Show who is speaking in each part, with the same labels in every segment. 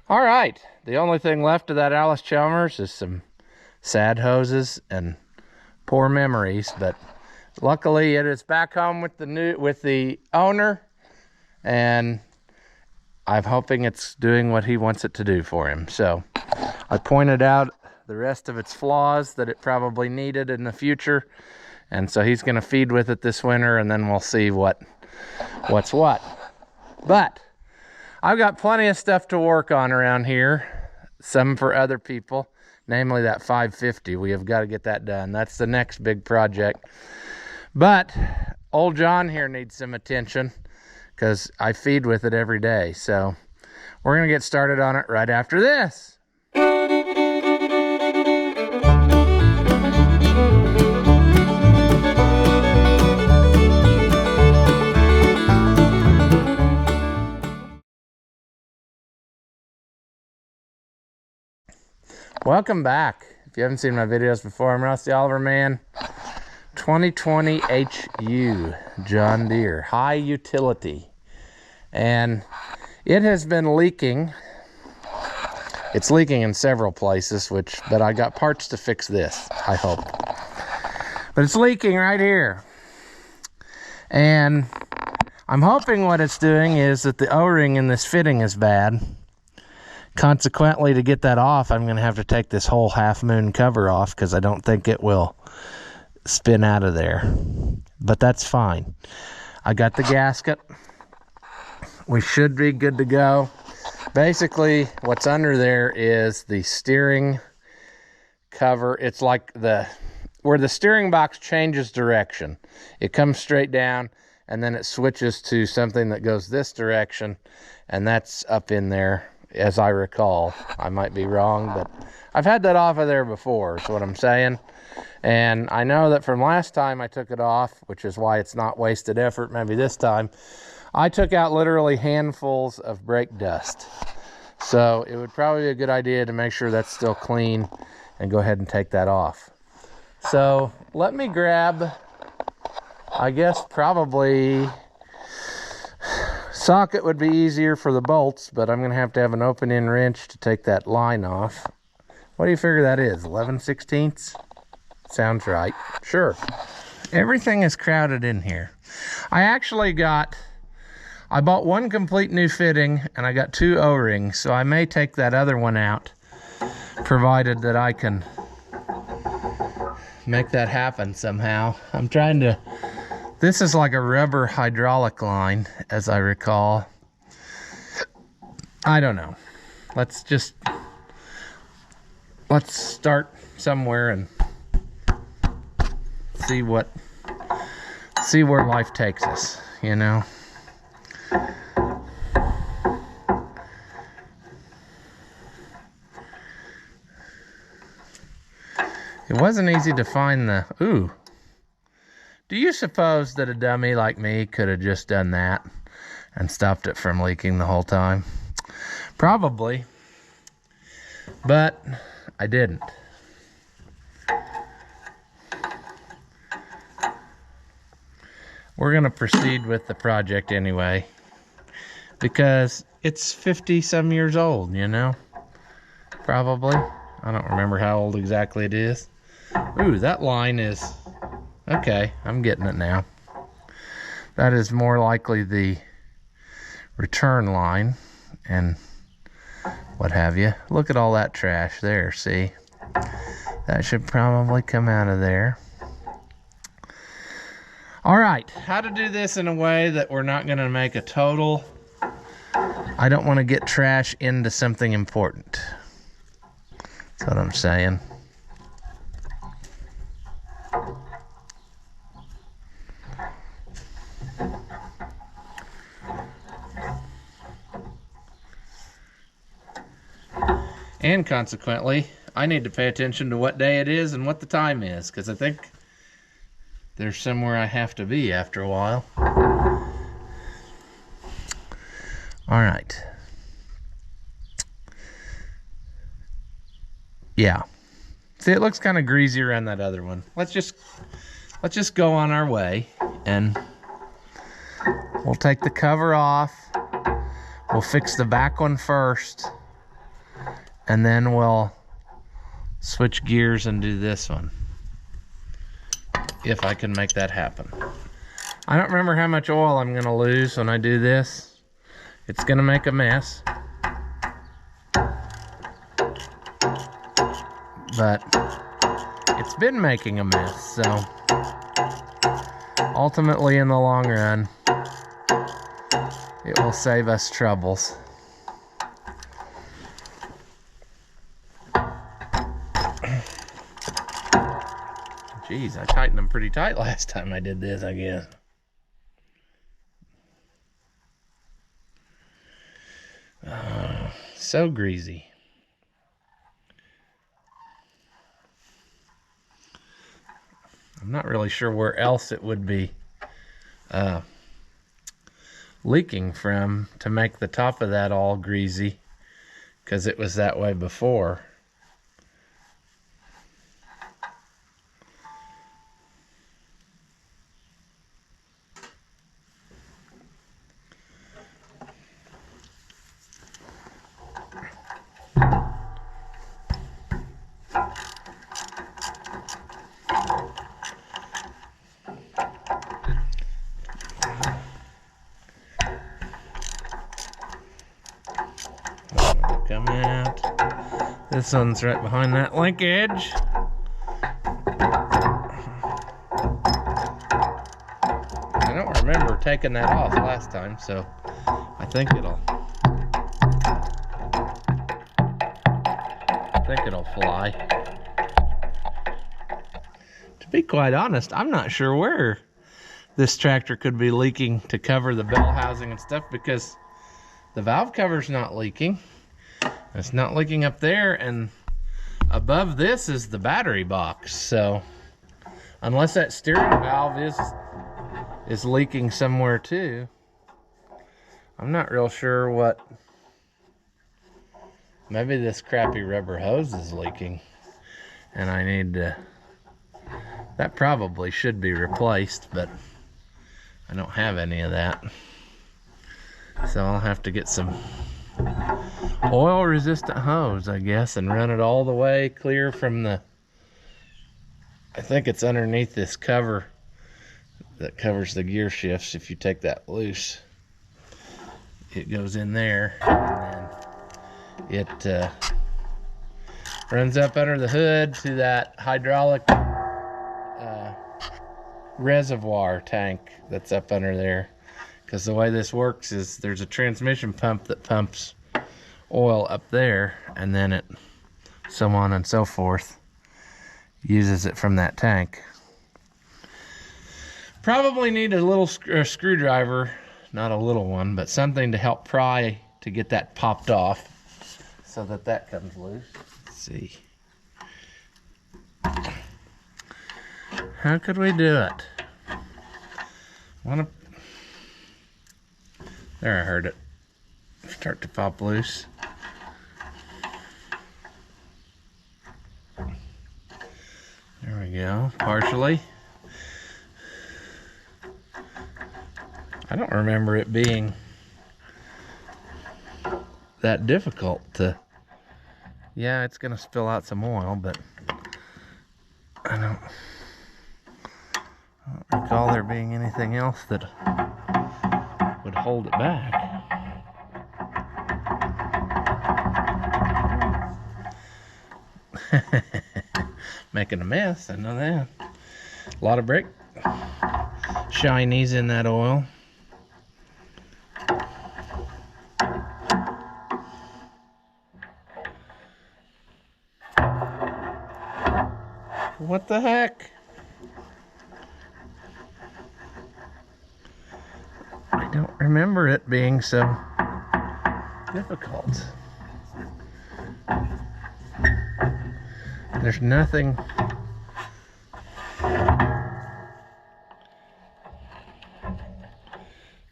Speaker 1: All right, the only thing left of that Alice Chalmers is some sad hoses and poor memories, but luckily it is back home with the owner, and I'm hoping it's doing what he wants it to do for him. So I pointed out the rest of its flaws that it probably needed in the future, and so he's going to feed with it this winter, and then we'll see what's what. But I've got plenty of stuff to work on around here, some for other people, namely that 550. We have got to get that done. That's the next big project. But old John here needs some attention because I feed with it every day. So we're going to get started on it right after this. Welcome back. If you haven't seen my videos before, I'm Rusty Oliver Man. 2020 HU John Deere, high utility. And it has been leaking. It's leaking in several places, but I got parts to fix this, I hope. But it's leaking right here. And I'm hoping what it's doing is that the O-ring in this fitting is bad. Consequently, to get that off, I'm going to have to take this whole half moon cover off because I don't think it will spin out of there. But that's fine. I got the gasket. We should be good to go. Basically, what's under there is the steering cover. It's like where the steering box changes direction. It comes straight down, and then it switches to something that goes this direction, and that's up in there. As I recall, I might be wrong, but I've had that off of there before, is what I'm saying. And I know that from last time I took it off, which is why it's not wasted effort, maybe this time, I took out literally handfuls of brake dust. So it would probably be a good idea to make sure that's still clean and go ahead and take that off. So let me grab, I guess probably... socket would be easier for the bolts, but I'm going to have an open-end wrench to take that line off. What do you figure that is, 11/16? Sounds right. Sure. Everything is crowded in here. I bought one complete new fitting, and I got 2 O-rings, so I may take that other one out, provided that I can make that happen somehow. I'm trying to... This is like a rubber hydraulic line, as I recall. I don't know. Let's start somewhere and see where life takes us, you know. It wasn't easy to find the... Ooh. Do you suppose that a dummy like me could have just done that and stopped it from leaking the whole time? Probably, but I didn't. We're going to proceed with the project anyway, because it's 50-some years old, you know? Probably. I don't remember how old exactly it is. Ooh, that line is... Okay, I'm getting it now. That is more likely the return line and what have you. Look at all that trash there, see? That should probably come out of there. All right, how to do this in a way that we're not going to make a total. I don't want to get trash into something important. That's what I'm saying. And consequently, I need to pay attention to what day it is and what the time is, because I think there's somewhere I have to be after a while. All right. Yeah. See, it looks kind of greasy around that other one. Let's just go on our way, and we'll take the cover off. We'll fix the back one first. and then we'll switch gears and do this one, if I can make that happen. I don't remember how much oil I'm gonna lose when I do this. It's gonna make a mess, but it's been making a mess, so ultimately in the long run, it will save us troubles. Geez, I tightened them pretty tight last time I did this, I guess. So greasy. I'm not really sure where else it would be leaking from to make the top of that all greasy, because it was that way before. Come out. This one's right behind that linkage. I don't remember taking that off last time, so I think it'll fly. To be quite honest, I'm not sure where this tractor could be leaking to cover the bell housing and stuff, because the valve cover's not leaking. It's not leaking up there, and above this is the battery box. So unless that steering valve is leaking somewhere too, I'm not real sure what. Maybe this crappy rubber hose is leaking, and I need to. That probably should be replaced, but I don't have any of that. So I'll have to get some oil resistant hose, I guess, and run it all the way clear from the, I think it's underneath this cover that covers the gear shifts. If you take that loose, it goes in there, and then it runs up under the hood to that hydraulic reservoir tank that's up under there. Because the way this works is there's a transmission pump that pumps oil up there, and then it, so on and so forth, uses it from that tank. Probably need a little screwdriver, not a little one, but something to help pry to get that popped off so that that comes loose. Let's see. How could we do it? There, I heard it start to pop loose. There we go, partially. I don't remember it being that difficult to. Yeah, it's gonna spill out some oil, but I don't recall there being anything else that would hold it back. Making a mess, I know that. A lot of brake shinies in that oil. What the heck? I don't remember it being so difficult. There's nothing.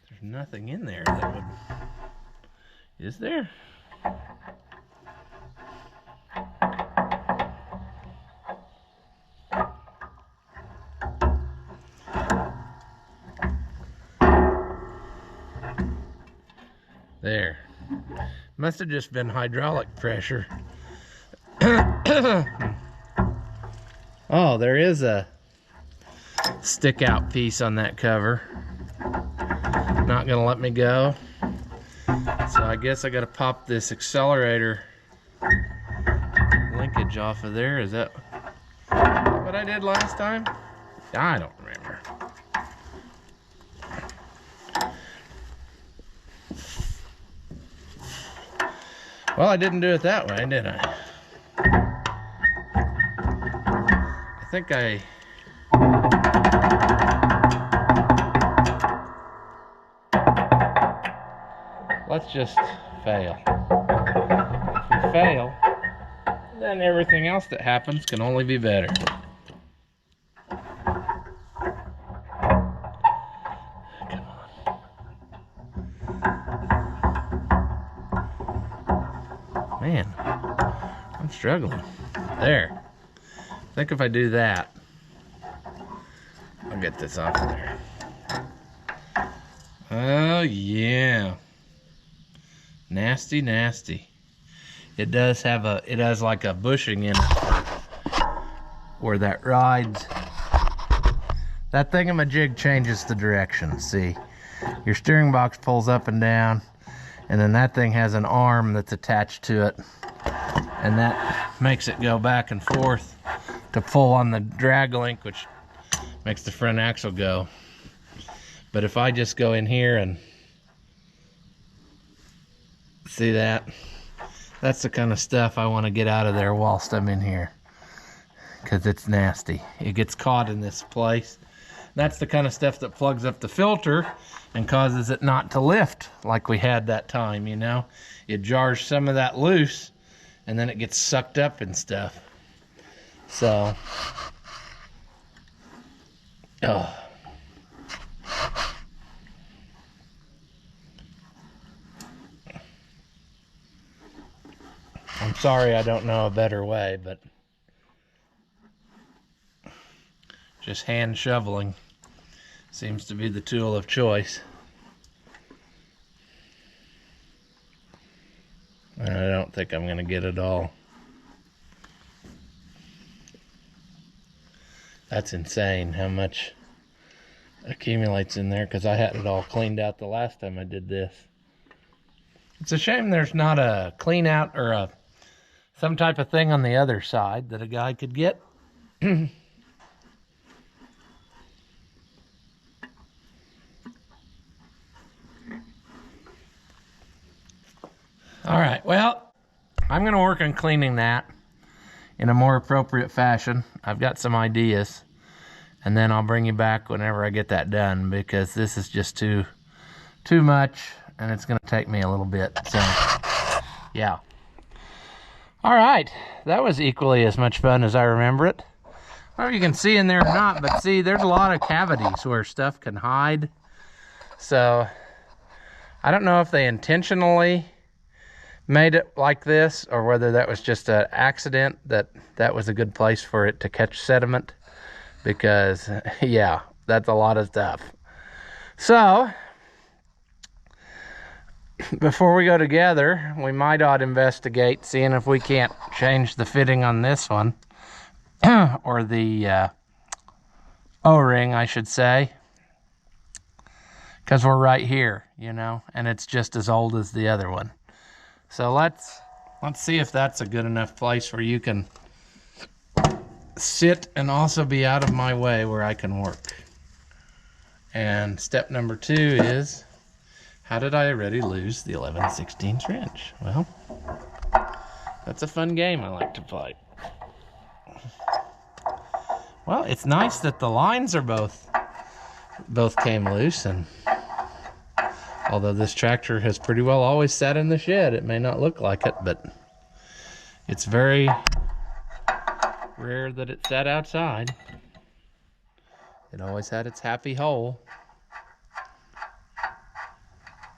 Speaker 1: There's nothing in there that would. Is there? There. Must have just been hydraulic pressure Oh, there is a stick out piece on that cover. Not gonna let me go. So I guess I gotta pop this accelerator linkage off of there. Is that what I did last time? I don't remember. Well, I didn't do it that way, did I? I think let's just fail. If we fail, then everything else that happens can only be better. Come on. Man, I'm struggling. There. I think if I do that, I'll get this off of there. Oh yeah. Nasty, nasty. It does have it has like a bushing in it where that rides. That thingamajig changes the direction, see? Your steering box pulls up and down, and then that thing has an arm that's attached to it, and that makes it go back and forth to pull on the drag link, which makes the front axle go. But if I just go in here and see that, that's the kind of stuff I want to get out of there whilst I'm in here, because it's nasty. It gets caught in this place. That's the kind of stuff that plugs up the filter and causes it not to lift like we had that time, you know. It jars some of that loose and then it gets sucked up and stuff. So I'm sorry I don't know a better way, but just hand shoveling seems to be the tool of choice. And I don't think I'm going to get it all. That's insane how much accumulates in there, because I had it all cleaned out the last time I did this. It's a shame there's not a clean out or some type of thing on the other side that a guy could get. All right, well, I'm going to work on cleaning that in a more appropriate fashion. I've got some ideas, and then I'll bring you back whenever I get that done, because this is just too much, and it's going to take me a little bit. So, yeah. All right, that was equally as much fun as I remember it. I don't know if you can see in there or not, but see, there's a lot of cavities where stuff can hide. So, I don't know if they intentionally made it like this, or whether that was just an accident, that was a good place for it to catch sediment, because yeah, that's a lot of stuff. So before we go together, we might ought to investigate seeing if we can't change the fitting on this one or the O-ring, I should say, because we're right here, you know, and it's just as old as the other one. So let's see if that's a good enough place where you can sit and also be out of my way where I can work. And step number 2 is, how did I already lose the 11/16 wrench? Well, that's a fun game I like to play. Well, it's nice that the lines are both came loose, and although this tractor has pretty well always sat in the shed, it may not look like it, but it's very rare that it sat outside. It always had its happy hole.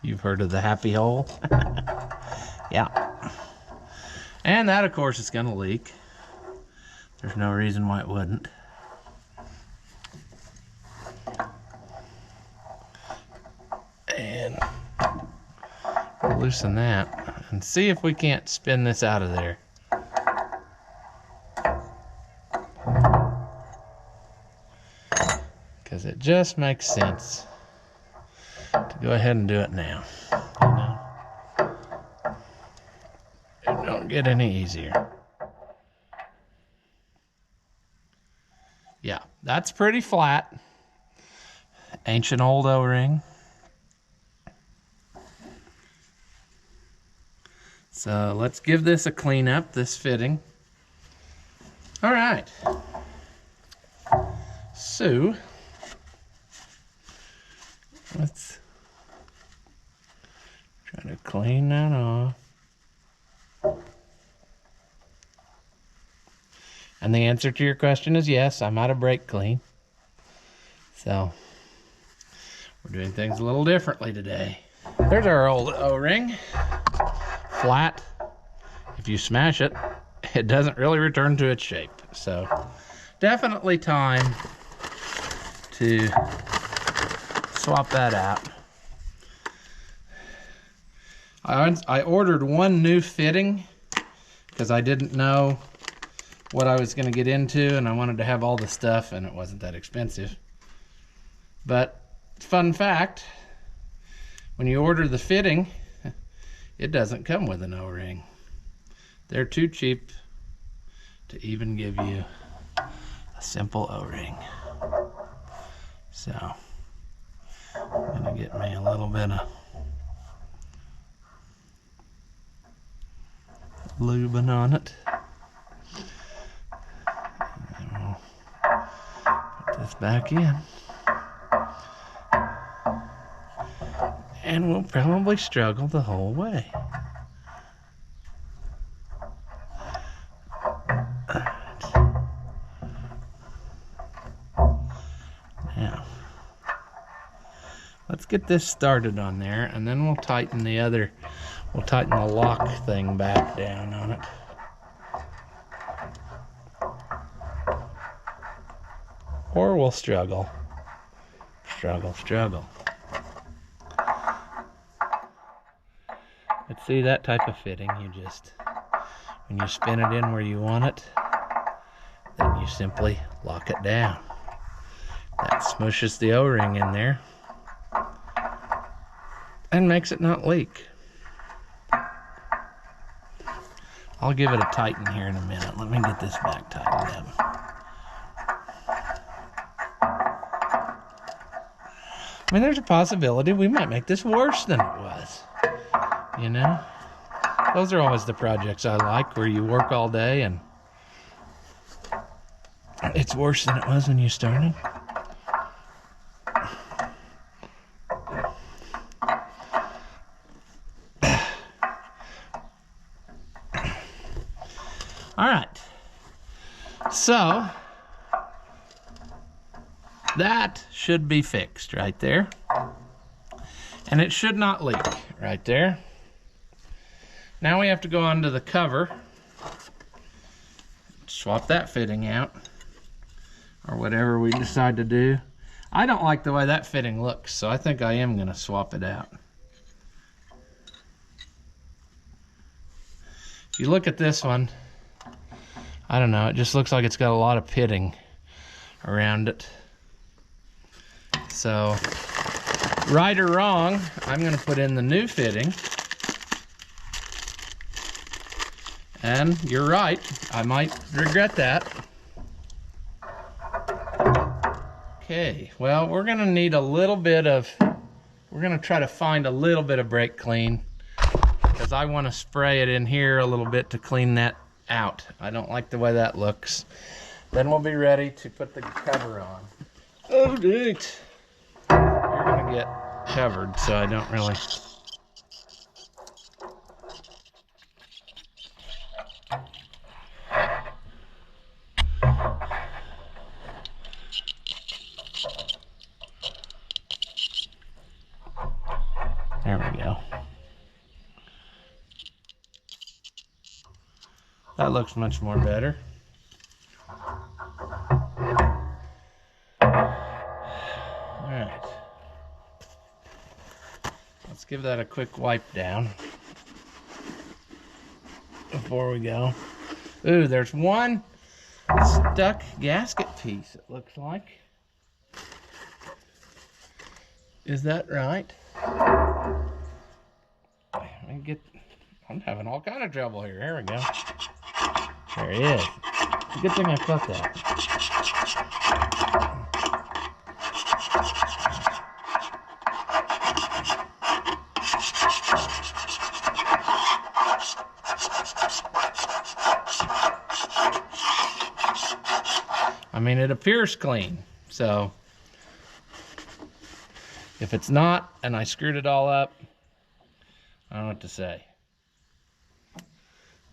Speaker 1: You've heard of the happy hole? Yeah. And that, of course, is going to leak. There's no reason why it wouldn't. And we'll loosen that and see if we can't spin this out of there. It just makes sense to go ahead and do it now. You know? It don't get any easier. Yeah, that's pretty flat. Ancient old O-ring. So let's give this a clean up, this fitting. All right. So let's try to clean that off. And the answer to your question is yes, I'm out of brake clean. So we're doing things a little differently today. There's our old O-ring. Flat. If you smash it, it doesn't really return to its shape. So definitely time to swap that out. I ordered one new fitting because I didn't know what I was going to get into, and I wanted to have all the stuff, and it wasn't that expensive. But fun fact, when you order the fitting, it doesn't come with an O-ring. They're too cheap to even give you a simple O-ring. So I'm gonna get me a little bit of lubing on it. And we'll put this back in. And we'll probably struggle the whole way. Now, let's get this started on there, and then we'll tighten the lock thing back down on it. Or we'll struggle. Struggle. But see, that type of fitting, when you spin it in where you want it, then you simply lock it down. That smushes the O-ring in there and makes it not leak. I'll give it a tighten here in a minute. Let me get this back tightened up. I mean, there's a possibility we might make this worse than it was. You know? Those are always the projects I like, where you work all day and it's worse than it was when you started. All right. So that should be fixed right there. And it should not leak right there. Now we have to go onto the cover, swap that fitting out, or whatever we decide to do. I don't like the way that fitting looks, so I think I am gonna swap it out. If you look at this one, I don't know, it just looks like it's got a lot of pitting around it. So, right or wrong, I'm gonna put in the new fitting. And you're right, I might regret that. Okay, well, we're gonna need a little bit of, we're gonna try to find a little bit of brake clean, because I wanna spray it in here a little bit to clean that out. I don't like the way that looks. Then we'll be ready to put the cover on. Oh, dude. You're gonna get covered, so I don't really. There we go. That looks much more better. All right. Let's give that a quick wipe down before we go. Ooh, there's one stuck gasket piece, it looks like. Is that right? I'm having all kind of trouble here. Here we go. There he is. It's a good thing I cut that. I mean, it appears clean, so if it's not and I screwed it all up, I don't know what to say.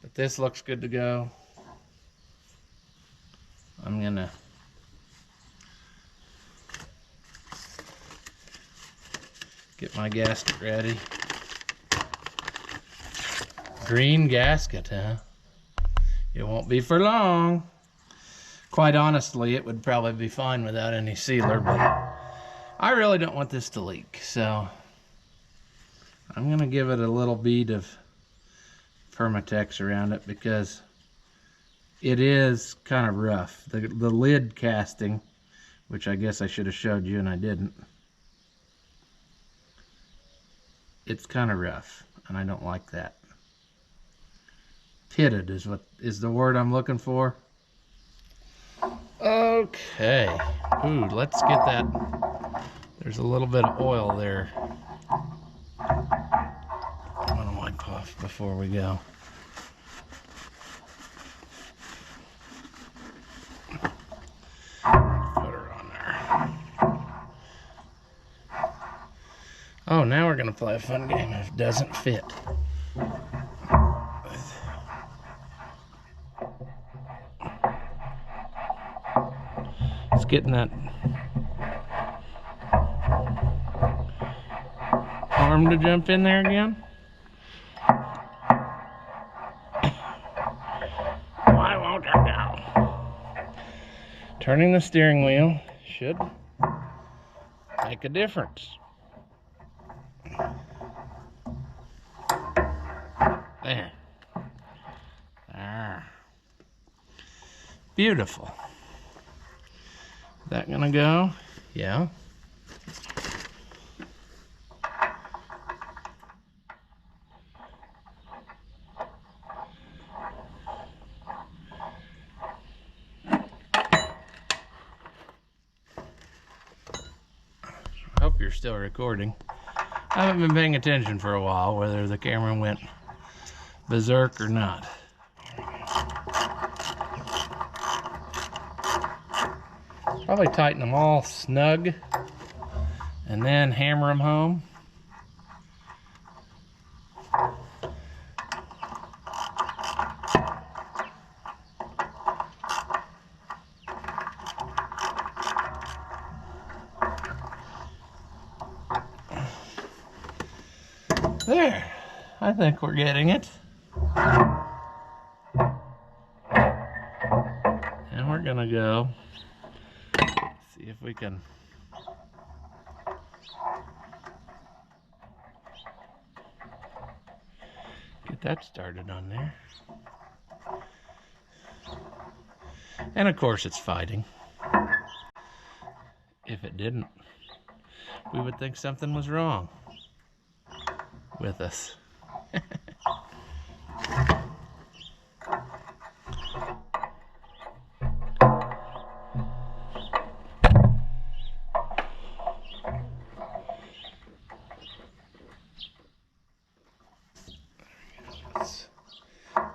Speaker 1: But this looks good to go. I'm gonna get my gasket ready. Green gasket, huh? It won't be for long. Quite honestly, it would probably be fine without any sealer, but I really don't want this to leak, so I'm gonna give it a little bead of Permatex around it because it is kind of rough. The lid casting, which I guess I should have showed you and I didn't, it's kind of rough and I don't like that. Pitted is the word I'm looking for. Okay. Ooh, let's get that. There's a little bit of oil there. I'm gonna wipe off before we go. Put her on there. Oh, now we're gonna play a fun game if it doesn't fit. It's getting that arm to jump in there again. Why won't it go? Turning the steering wheel should make a difference. There. There. Beautiful. Is that gonna go? Yeah. I hope you're still recording. I haven't been paying attention for a while, whether the camera went berserk or not. Probably tighten them all snug and then hammer them home. There, I think we're getting it. And we're gonna go see if we can get that started on there. And of course it's fighting. If it didn't, we would think something was wrong with us.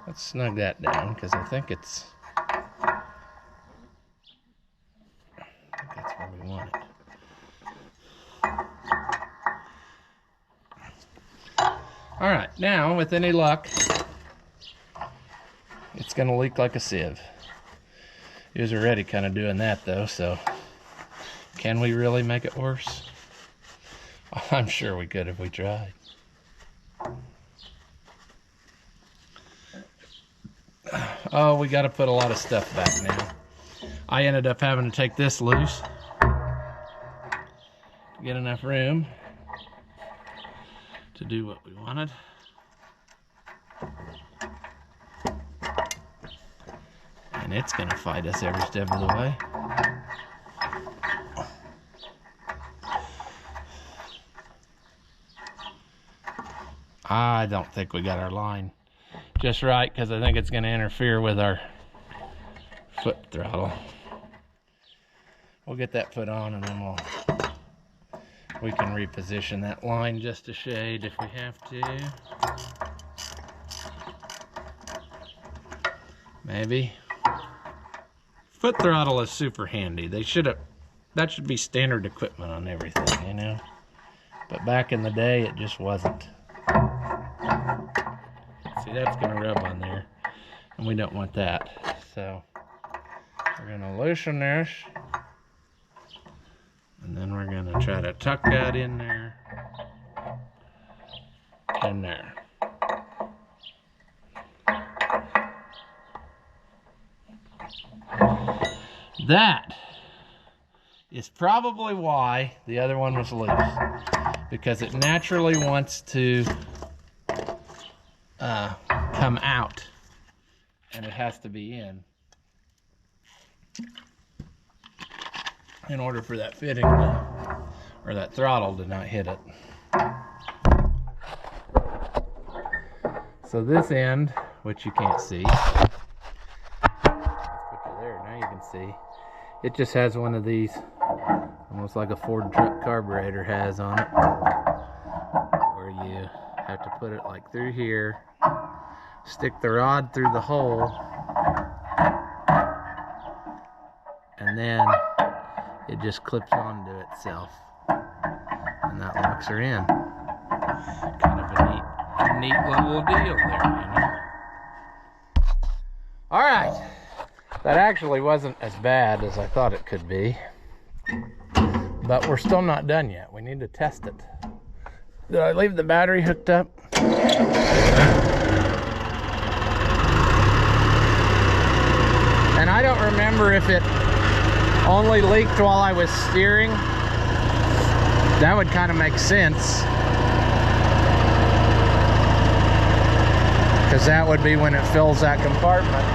Speaker 1: Let's snug that down because I think that's where we want it. All right, now with any luck, it's gonna leak like a sieve. It was already kind of doing that though, so can we really make it worse? I'm sure we could if we tried. Oh, we got to put a lot of stuff back now. I ended up having to take this loose to get enough room to do what we wanted. And it's going to fight us every step of the way. I don't think we got our line just right, because I think it's going to interfere with our foot throttle. We'll get that put on, and then we can reposition that line just a shade if we have to. Maybe. Foot throttle is super handy. That should be standard equipment on everything, you know? But back in the day, it just wasn't. See, that's gonna rub on there, and we don't want that. So we're gonna loosen this, and then we're gonna try to tuck that in there and there. That is probably why the other one was loose, because it naturally wants to come out, and it has to be in order for that fitting or that throttle to not hit it. So this end, which you can't see, let's put you there, now you can see, it just has one of these, almost like a Ford truck carburetor has on it, where you have to put it like through here, stick the rod through the hole, and then it just clips onto itself, and that locks her in. Kind of a neat little deal there, you know. All right, that actually wasn't as bad as I thought it could be, but we're still not done yet. We need to test it. Did I leave the battery hooked up? And I don't remember if it only leaked while I was steering. That would kind of make sense, because that would be when it fills that compartment.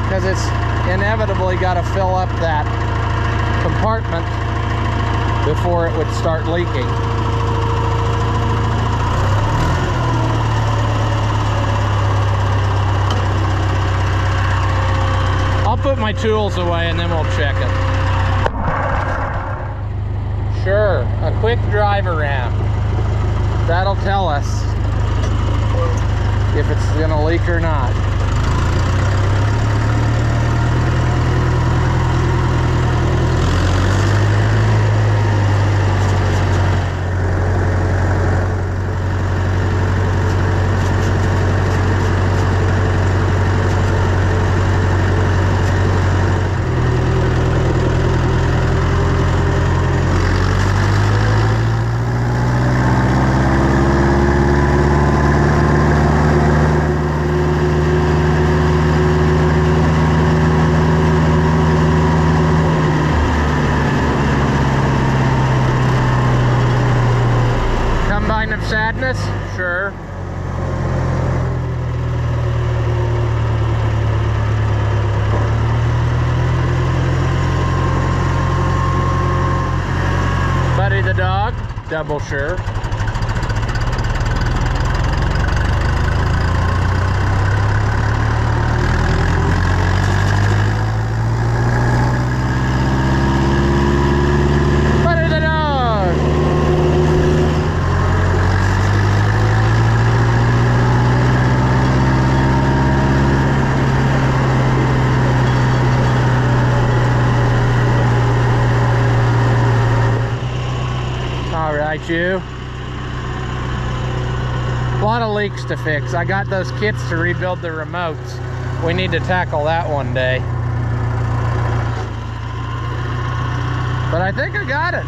Speaker 1: Because it's inevitably got to fill up that compartment before it would start leaking. I'll put my tools away and then we'll check it. Sure, a quick drive around. That'll tell us if it's going to leak or not. Sadness? Sure. Buddy the dog? Double sure. You. A lot of leaks to fix. I got those kits to rebuild the remotes. We need to tackle that one day. But I think I got it.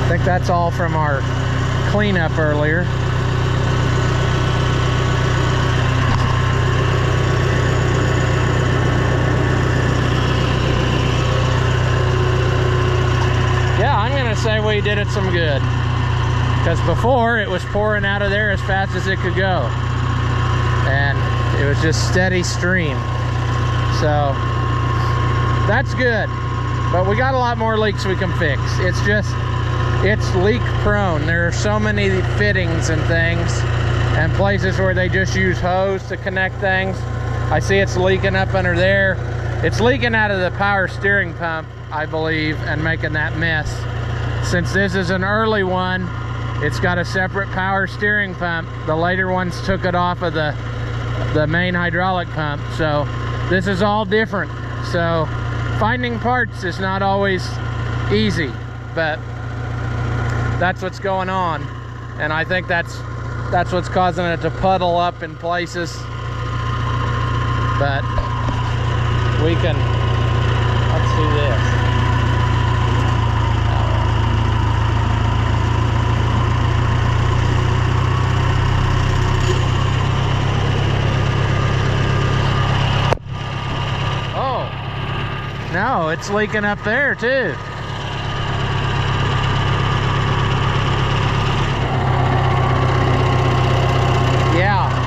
Speaker 1: I think that's all from our cleanup earlier. gonna say we did it some good, because before it was pouring out of there as fast as it could go, and it was just steady stream. So that's good, but we got a lot more leaks we can fix. It's leak prone. There are so many fittings and things and places where they just use hose to connect things. I see it's leaking up under there. It's leaking out of the power steering pump, I believe, and making that mess. Since this is an early one, it's got a separate power steering pump. The later ones took it off of the main hydraulic pump. So this is all different. So finding parts is not always easy, but that's what's going on. And I think that's what's causing it to puddle up in places. But we can, let's do this. Oh, no, it's leaking up there too. Yeah.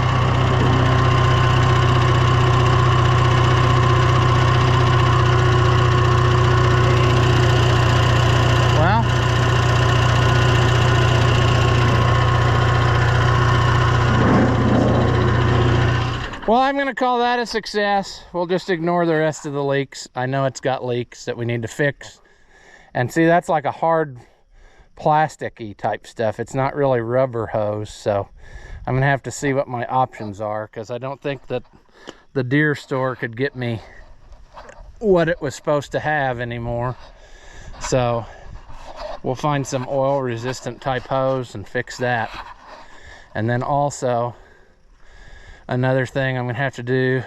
Speaker 1: Well, I'm gonna call that a success. We'll just ignore the rest of the leaks. I know it's got leaks that we need to fix. And see, that's like a hard plasticky type stuff. It's not really rubber hose, so I'm gonna have to see what my options are, because I don't think that the Deere store could get me what it was supposed to have anymore. So we'll find some oil resistant type hose and fix that. And then also, another thing I'm gonna have to do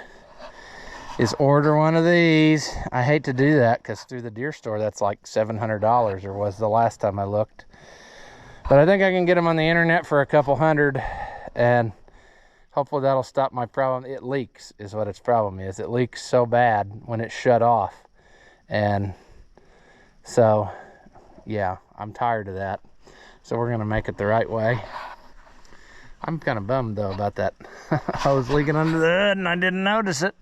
Speaker 1: is order one of these. I hate to do that, because through the Deere store that's like $700, or was the last time I looked. But I think I can get them on the internet for a couple hundred, and hopefully that'll stop my problem. It leaks is what its problem is. It leaks so bad when it's shut off. And so yeah, I'm tired of that. So we're gonna make it the right way. I'm kind of bummed though about that hose leaking under the hood, and I didn't notice it,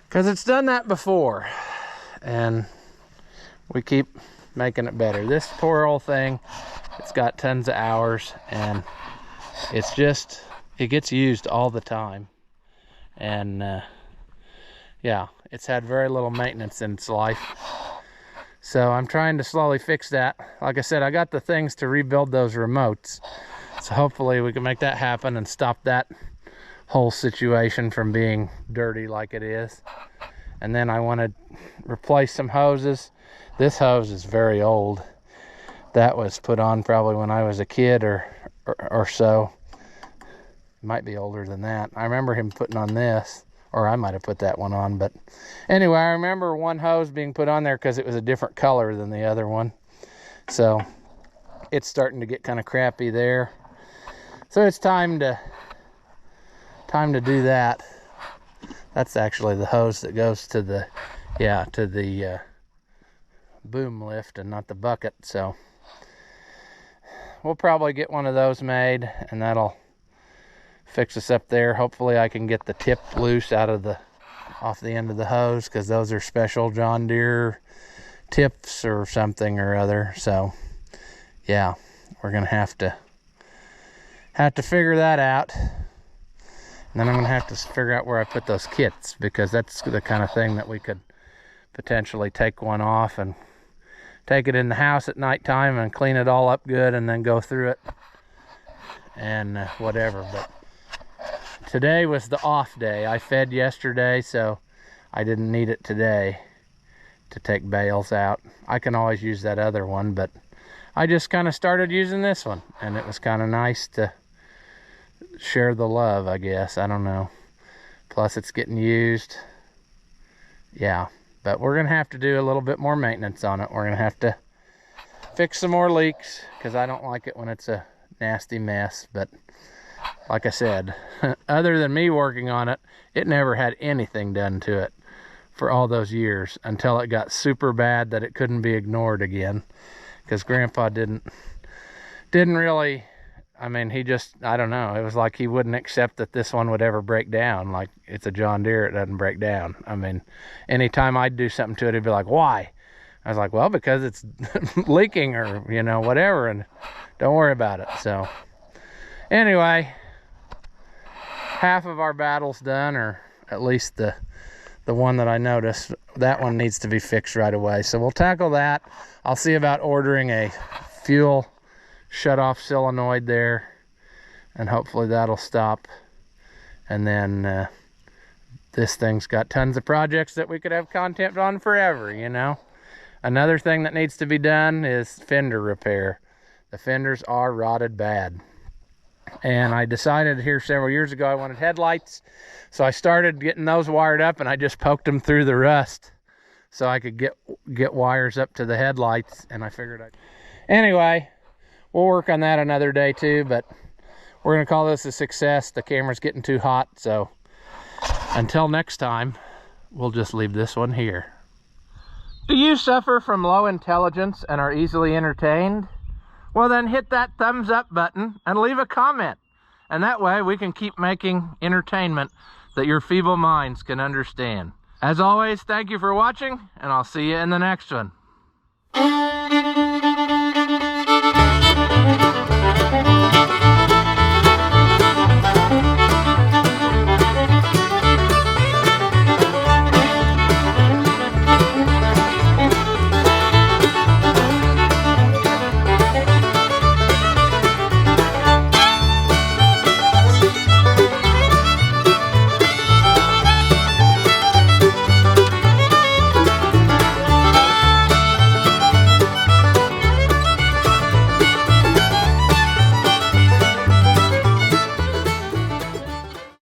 Speaker 1: because it's done that before, and we keep making it better. This poor old thing, it's got tons of hours, and it's just, it gets used all the time. And yeah, it's had very little maintenance in its life. So I'm trying to slowly fix that. Like I said, I got the things to rebuild those remotes. So hopefully we can make that happen and stop that whole situation from being dirty like it is. And then I want to replace some hoses. This hose is very old. That was put on probably when I was a kid or so. It might be older than that. I remember him putting on this, or I might have put that one on. But anyway, I remember one hose being put on there because it was a different color than the other one. So it's starting to get kind of crappy there. So it's time to do that. That's actually the hose that goes to the, yeah, to the boom lift and not the bucket. So we'll probably get one of those made, and that'll fix us up there. Hopefully I can get the tip loose off the end of the hose, because those are special John Deere tips or something or other. So yeah, we're gonna have to figure that out. And then I'm gonna have to figure out where I put those kits, because that's the kind of thing that we could potentially take one off and take it in the house at nighttime and clean it all up good, and then go through it and whatever. But today was the off day. I fed yesterday, so I didn't need it today to take bales out. I can always use that other one, but I just kind of started using this one, and it was kind of nice to share the love, I guess. I don't know. Plus it's getting used. Yeah, but we're gonna have to do a little bit more maintenance on it. We're gonna have to fix some more leaks, because I don't like it when it's a nasty mess. But like I said, other than me working on it, it never had anything done to it for all those years until it got super bad that it couldn't be ignored again, because Grandpa didn't really, I mean, he just, I don't know, it was like he wouldn't accept that this one would ever break down. Like, it's a John Deere, it doesn't break down. I mean, anytime I'd do something to it, he'd be like, why? I was like, well, because it's leaking, or, you know, whatever, and don't worry about it. So anyway, half of our battle's done, or at least the one that I noticed. That one needs to be fixed right away, so we'll tackle that. I'll see about ordering a fuel shut-off solenoid there, and hopefully that'll stop. And then this thing's got tons of projects that we could have content on forever, you know. Another thing that needs to be done is fender repair. The fenders are rotted bad, and I decided here several years ago I wanted headlights, so I started getting those wired up, and I just poked them through the rust so I could get wires up to the headlights. And I figured anyway, we'll work on that another day too, but we're gonna call this a success. The camera's getting too hot, so until next time, we'll just leave this one here. Do you suffer from low intelligence and are easily entertained? Well, then hit that thumbs up button and leave a comment. And that way we can keep making entertainment that your feeble minds can understand. As always, thank you for watching, and I'll see you in the next one.